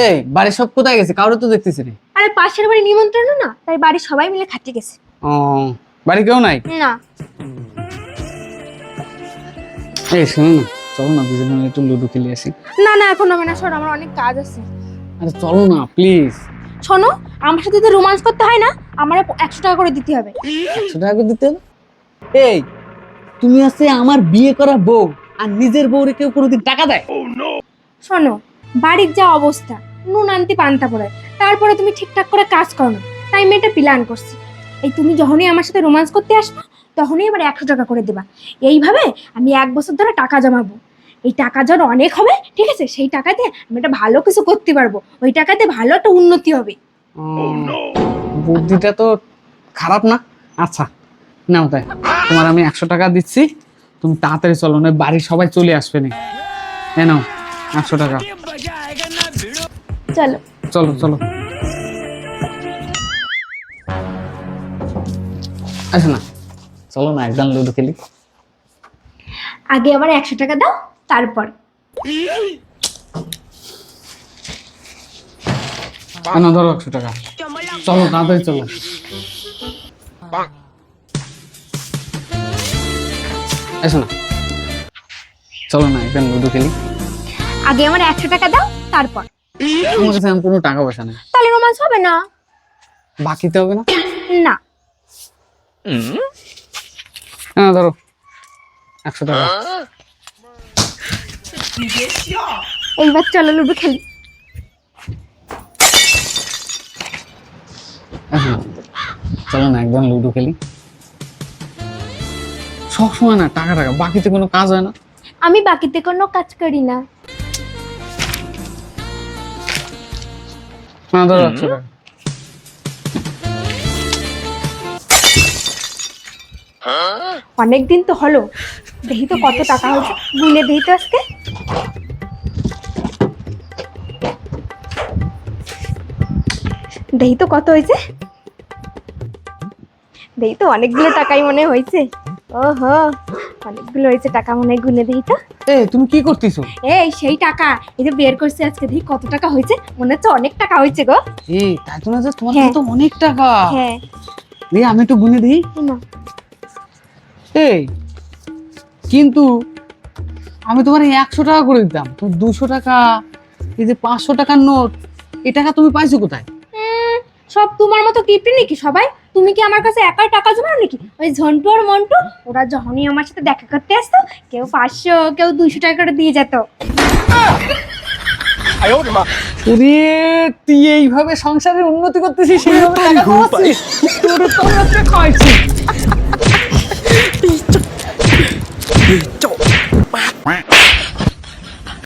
এই বাড়ির সব কোথায় গেছে? কারো তো দেখতেছি না। আরে পাশের বাড়ি নিমন্ত্রণ না, তাই বাড়ির সবাই মিলে খাতে গেছে। ও, বাড়ি কেউ নাই? না। এই শোনো না, চলো না দুজনে মিলে একটু লুডো খেলে আসি। না না, এখন হবে না, শোনো আমার অনেক কাজ আছে। আরে চলো না প্লিজ। শোনো, আমার সাথে যদি রোমান্স করতে হয় না, আমার 100 টাকা করে দিতে হবে। 100 টাকা করে দিতে হবে? এই তুমি আছে আমার বিয়ে করা বউ, আর নিজের বউরে কেউ কোনোদিন টাকা দেয়? শোনো, বাড়ির যা অবস্থা, নুন আনতে পান্তা পড়ে, তারপরে তুমি ঠিকঠাক করে কাজ করো না, তাই আমি এটা প্ল্যান করছি। এই তুমি যখনই আমার সাথে রোমান্স করতে আসবা, তখনই এবার 100 টাকা করে দেবা। এইভাবে আমি 1 বছর ধরে টাকা জমাবো। এই টাকা যখন অনেক হবে, ঠিক আছে, সেই টাকাতে আমি একটা ভালো কিছু করতে পারবো। ওই টাকাতে ভালো একটা উন্নতি হবে। বুদ্ধিটা তো খারাপ না। আচ্ছা নাও, তাই তোমার আমি 100 টাকা দিচ্ছি, তুমি তাড়াতাড়ি চলো, না বাড়ির সবাই চলে আসবে না। নাও 100 টাকা। চলো চলো চলো, আসো না, চলো না একদম লুডো খেলি। আগে আবার 100 টাকা দাও, তারপর। না ধরো 100 টাকা, চলো তাড়াতাড়ি চলো। আসো না, চলো না একদম লুডো খেলি। আগে আমার 100 টাকা দাও, তারপর। আমার কাছে এখন কোনো টাকা পয়সা নেই। তাহলে রোমান্স হবে না। বাকিতে হবে না? না। হ্যাঁ ধরো 100 টাকা। এইবার চলো লুডো খেলি। আসো না, চলো না একদম লুডো খেলি। সব সময় না টাকা টাকা, বাকিতে কোনো কাজ হয় না। আমি বাকিতে কোনো কাজ করি না। হ্যাঁ ধরো 100 টাকা। অনেকদিন তো হলো, দেখি তো কত টাকা হয়েছে, গুনে দেখি তো আজকে। দেখি তো কত হয়েছে, দেখি তো অনেকগুলো টাকাই মনে হয়েছে। ওহো, অনেকগুলো হয়েছে টাকা, মনে হয় গুনে দেখি তো। তুমি কি করতেছো? এই সেই টাকা, এই যে বের করছে আজকে, দেখি কত টাকা হয়েছে। মনে হচ্ছে অনেক টাকা হয়েছে গো। তাই তো না যে তোমার হ্যাঁ। কাছে তো অনেক টাকা। হ্যাঁ। আমি একটু গুনে দিই। না। কিন্তু আমি তোমার 100 টাকা করে দিতাম, তুমি 200 টাকা, এই যে 500 টাকার নোট, এই টাকা তুমি পাইছো কোথায়? সব তোমার মতো কিপটে নাকি সবাই? তুমি কি আমার কাছে একাই টাকা জমাও নাকি? ওই ঝন্টু আর মন্টু, ওরা যখনই আমার সাথে দেখা করতে আসতো, কেউ 500, কেউ 200 টাকা করে দিয়ে যেত। ওরে, তুই এইভাবে সংসারের উন্নতি করতেছিস, সেইভাবে টাকা কামাচ্ছিস, তোর তো আমরা খাইছি।